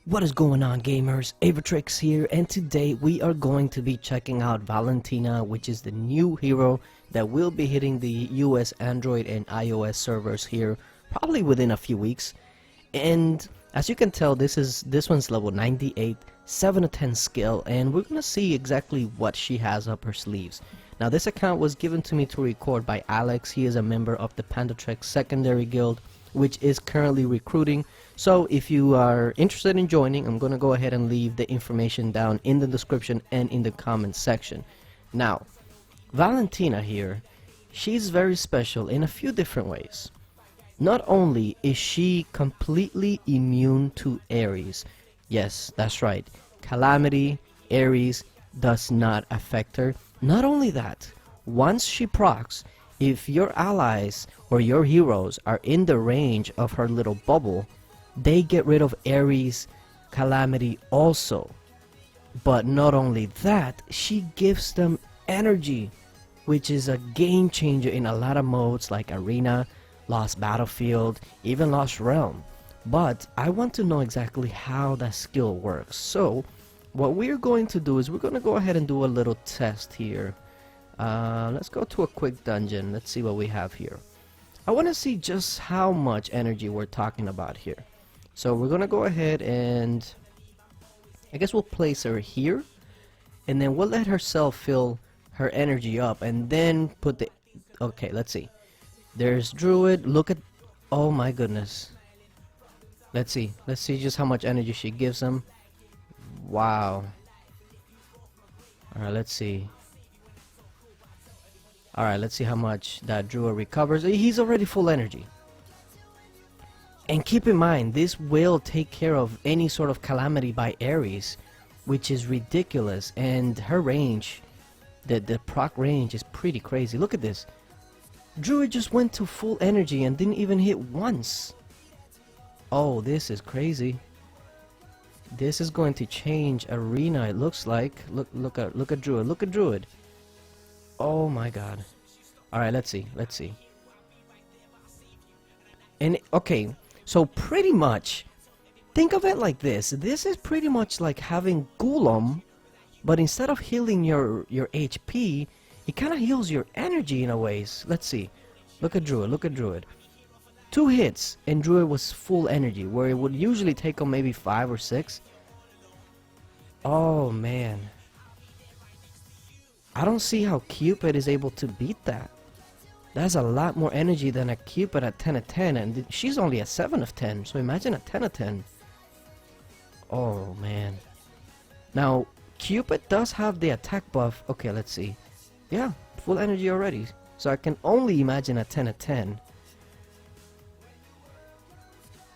What is going on, gamers? Aevatrex here, and today we are going to be checking out Valentina, which is the new hero that will be hitting the US Android and iOS servers here probably within a few weeks. And as you can tell, this one's level 98, 7 to 10 skill, and we're gonna see exactly what she has up her sleeves. Now, this account was given to me to record by Alex. He is a member of the PandaTrex secondary guild, which is currently recruiting. So if you are interested in joining, I'm going to go ahead and leave the information down in the description and in the comments section. Now, Valentina here, she's very special in a few different ways. Not only is she completely immune to Ares, yes, that's right, Calamity, Ares does not affect her. Not only that, once she procs, if your allies or your heroes are in the range of her little bubble, they get rid of Ares Calamity also. But not only that, she gives them energy, which is a game changer in a lot of modes like Arena, Lost Battlefield, even Lost Realm. But I want to know exactly how that skill works. So what we're going to do is we're going to go ahead and do a little test here. Let's go to a quick dungeon. Let's see what we have here. I want to see just how much energy we're talking about here. So we're gonna go ahead and I guess we'll place her here, and then we'll let herself fill her energy up, and then put the okay, let's see. There's Druid. Look at, oh my goodness. Let's see just how much energy she gives him. Wow. Alright, let's see. Alright, let's see how much that Druid recovers. He's already full energy. And keep in mind, this will take care of any sort of calamity by Ares, which is ridiculous. And her range, the proc range is pretty crazy. Look at this. Druid just went to full energy and didn't even hit once. Oh, this is crazy. This is going to change Arena, it looks like. Look at Druid. Look at Druid. Oh my god. Alright, let's see. And okay, so pretty much, think of it like this. This is pretty much like having Golem, but instead of healing your HP, it kind of heals your energy in a ways. Let's see. Look at Druid. 2 hits, and Druid was full energy, where it would usually take him maybe 5 or 6. Oh man. I don't see how Cupid is able to beat that. That's a lot more energy than a Cupid at 10 of 10, and she's only at 7 of 10, so imagine at 10 of 10. Oh man. Now, Cupid does have the attack buff. Okay, let's see. Yeah, full energy already. So I can only imagine at 10 of 10.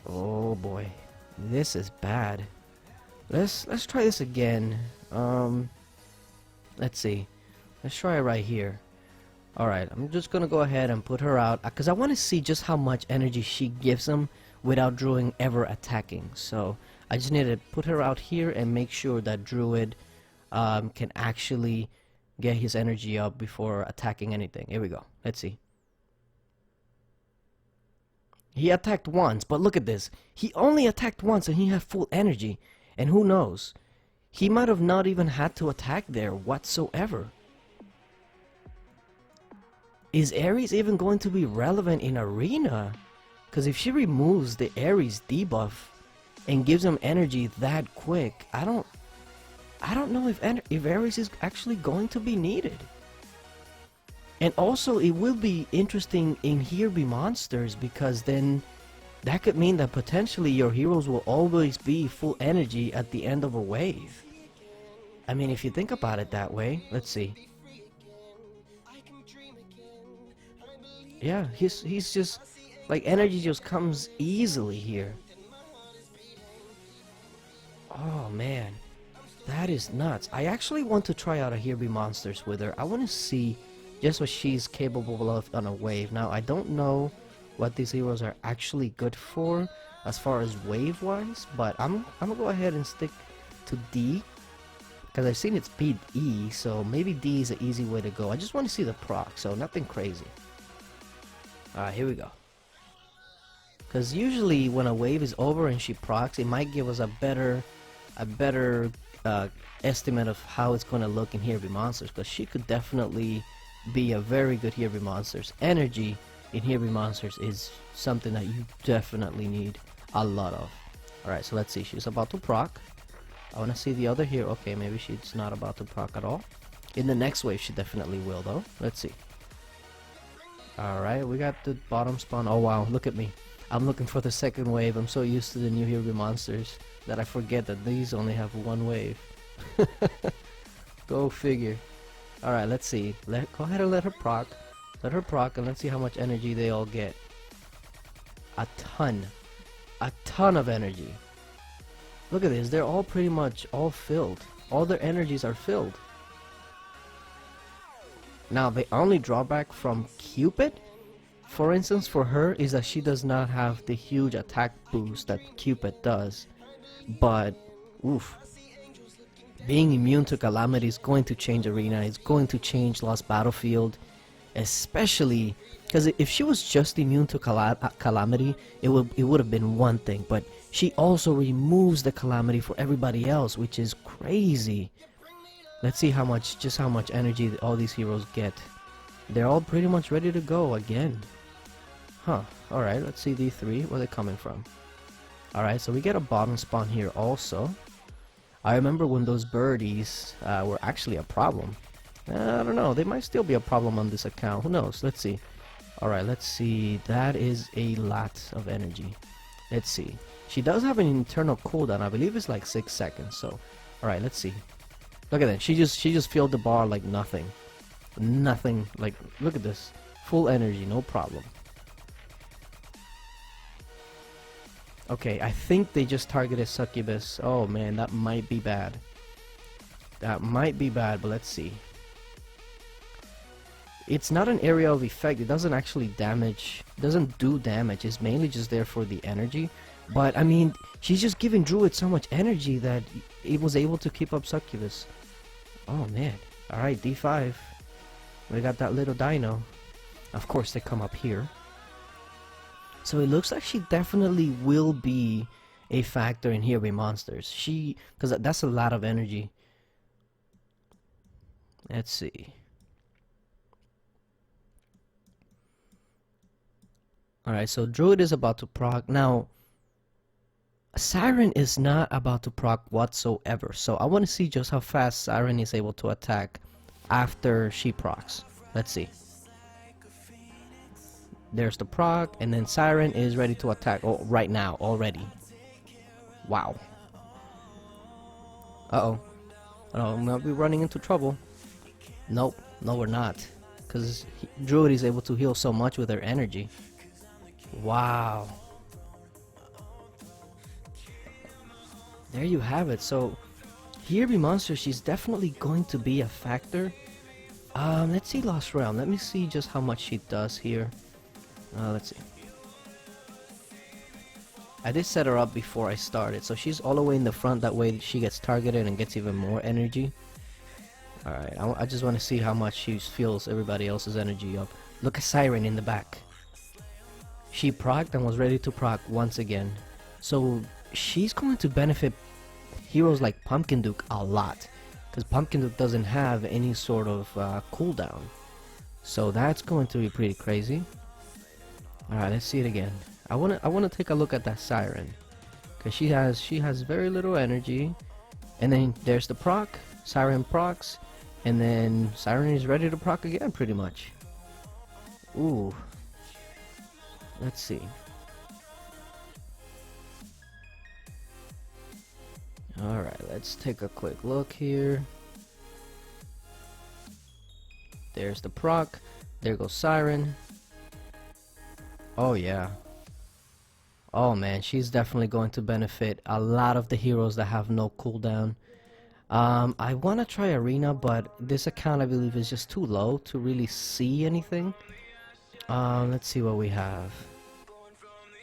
Oh boy. This is bad. Let's try this again. Let's see. Let's try it right here. Alright, I'm just gonna go ahead and put her out, because I want to see just how much energy she gives him without Druid ever attacking. So I just need to put her out here and make sure that Druid can actually get his energy up before attacking anything. Here we go. Let's see. He attacked once, but look at this. He only attacked once and he had full energy. And who knows? He might have not even had to attack there whatsoever. Is Ares even going to be relevant in Arena? Because if she removes the Ares debuff and gives him energy that quick, I don't know if Ares is actually going to be needed. And also, it will be interesting in Here Be Monsters, because then that could mean that potentially your heroes will always be full energy at the end of a wave. I mean, if you think about it that way, let's see. Yeah, he's just like, energy just comes easily here. Oh man, that is nuts. I actually want to try out a Here Be Monsters with her. I want to see just what she's capable of on a wave. Now, I don't know what these heroes are actually good for as far as wave wise, but I'm gonna go ahead and stick to D, because I've seen it speed E, so maybe D is an easy way to go. I just want to see the proc, so nothing crazy. Alright, here we go. Because usually when a wave is over and she procs, it might give us a better estimate of how it's going to look in Here Be Monsters. Because she could definitely be a very good Here Be Monsters. Energy in Here Be Monsters is something that you definitely need a lot of. Alright, so let's see. She's about to proc. I want to see the other here. Okay, maybe she's not about to proc at all. In the next wave, she definitely will, though. Let's see. Alright, we got the bottom spawn. Oh, wow. Look at me. I'm looking for the second wave. I'm so used to the new Here Be Monsters that I forget that these only have one wave. Go figure. Alright, let's see. Go ahead and let her proc. Let her proc, and let's see how much energy they all get. A ton. A ton of energy. Look at this. They're all pretty much all filled. All their energies are filled. Now, the only drawback from Cupid, for instance, for her, is that she does not have the huge attack boost that Cupid does. But, oof. Being immune to Calamity is going to change Arena. It's going to change Lost Battlefield. Especially, because if she was just immune to Calamity, it would have been one thing. But she also removes the Calamity for everybody else, which is crazy. Let's see how much energy all these heroes get. They're all pretty much ready to go again. Huh. Alright, let's see these three. Where are they coming from? Alright, so we get a bottom spawn here also. I remember when those birdies were actually a problem. I don't know. They might still be a problem on this account. Who knows? Let's see. Alright, let's see. That is a lot of energy. Let's see. She does have an internal cooldown. I believe it's like 6 seconds. So, alright, let's see. Look at that. She just filled the bar like nothing. Nothing. Like, look at this. Full energy. No problem. Okay, I think they just targeted Succubus. Oh man, that might be bad. That might be bad, but let's see. It's not an area of effect. It doesn't actually damage. It doesn't do damage. It's mainly just there for the energy. But, I mean, she's just giving Druid so much energy that it was able to keep up Succubus. Oh man. Alright, D5. We got that little dino. Of course, they come up here. So it looks like she definitely will be a factor in Here Be Monsters. Because that's a lot of energy. Let's see. Alright, so Druid is about to proc. Now, Siren is not about to proc whatsoever. So I want to see just how fast Siren is able to attack after she procs. Let's see. There's the proc, and then Siren is ready to attack. Oh, right now, already. Wow. Uh-oh. Oh, we might be running into trouble. Nope. No, we're not. Because Druid is able to heal so much with her energy. Wow. There you have it. So, Here Be Monsters, she's definitely going to be a factor. Let's see Lost Realm. Let me see just how much she does here. Let's see. I did set her up before I started, so she's all the way in the front. That way she gets targeted and gets even more energy. Alright, I just want to see how much she feels everybody else's energy up. Look at Siren in the back. She procced and was ready to proc once again. So she's going to benefit heroes like Pumpkin Duke a lot. Because Pumpkin Duke doesn't have any sort of cooldown. So that's going to be pretty crazy. Alright, let's see it again. I wanna take a look at that Siren. Cause she has very little energy. And then there's the proc. Siren procs. And then Siren is ready to proc again pretty much. Ooh. Let's see. Alright, let's take a quick look here. There's the proc. There goes Siren. Oh yeah. Oh man, she's definitely going to benefit a lot of the heroes that have no cooldown. I want to try Arena, but this account I believe is just too low to really see anything. Let's see what we have.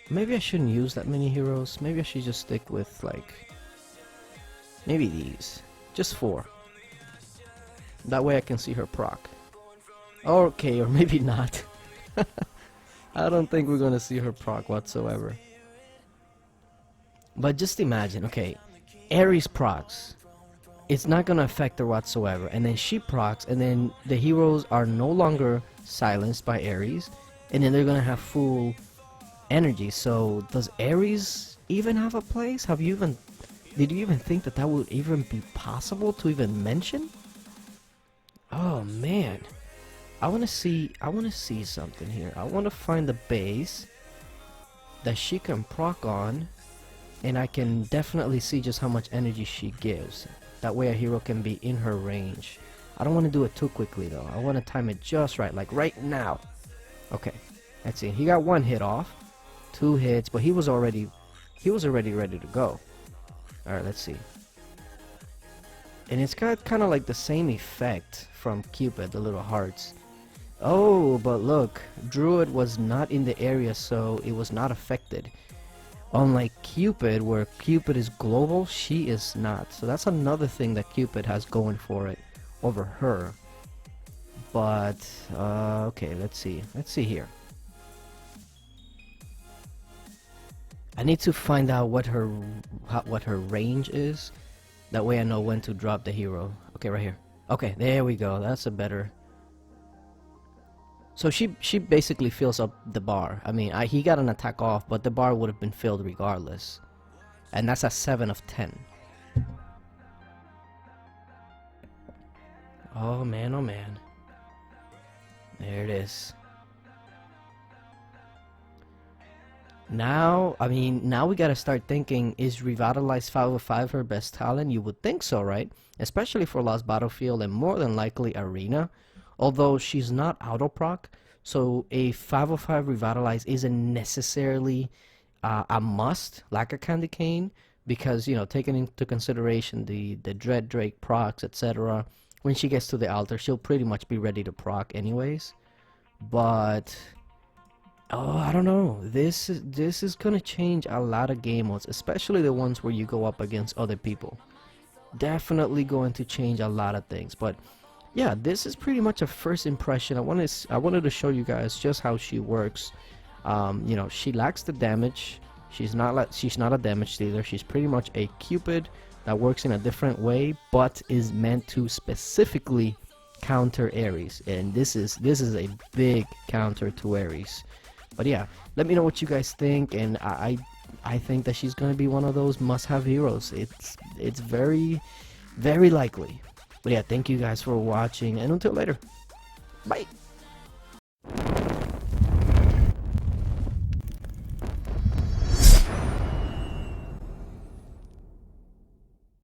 Maybe I shouldn't use that many heroes. Maybe I should just stick with like maybe these. Just 4. That way I can see her proc. Okay, or maybe not. I don't think we're gonna see her proc whatsoever. But just imagine, okay, Ares procs. It's not gonna affect her whatsoever, and then she procs, and then the heroes are no longer silenced by Ares, and then they're gonna have full energy. So does Ares even have a place? Did you even think that that would even be possible to even mention? Oh man, I wanna see something here. I wanna find the base that she can proc on, and I can definitely see just how much energy she gives. That way a hero can be in her range. I don't want to do it too quickly though. I want to time it just right, like right now. Okay, let's see. He got 1 hit off, 2 hits, but he was already ready to go. All right, let's see. And it's got kind of like the same effect from Cupid, the little hearts. Oh, but look, Druid was not in the area, so it was not affected. Unlike Cupid, where Cupid is global, she is not. So that's another thing that Cupid has going for it over her. But, okay, let's see. Let's see here. I need to find out what her range is. That way I know when to drop the hero. Okay, right here. Okay, there we go. That's a better... So she basically fills up the bar. I mean, he got an attack off, but the bar would have been filled regardless. And that's a 7 of 10. Oh man, oh man. There it is. Now, I mean, now we gotta start thinking, is Revitalize 505 her best talent? You would think so, right? Especially for Lost Battlefield and more than likely Arena. Although she's not auto-proc, so a 505 Revitalize isn't necessarily a must, like a Candy Cane, because, you know, taking into consideration the Dread Drake procs, etc., when she gets to the altar, she'll pretty much be ready to proc anyways. But... oh, I don't know. This is gonna change a lot of game modes, especially the ones where you go up against other people. Definitely going to change a lot of things. But yeah, this is pretty much a first impression. I wanted to show you guys just how she works. You know, she lacks the damage. She's not a damage dealer. She's pretty much a Cupid that works in a different way, but is meant to specifically counter Ares. And this is a big counter to Ares. But yeah, let me know what you guys think, and I think that she's gonna be one of those must-have heroes. It's very, very likely. But yeah, thank you guys for watching, and until later, bye.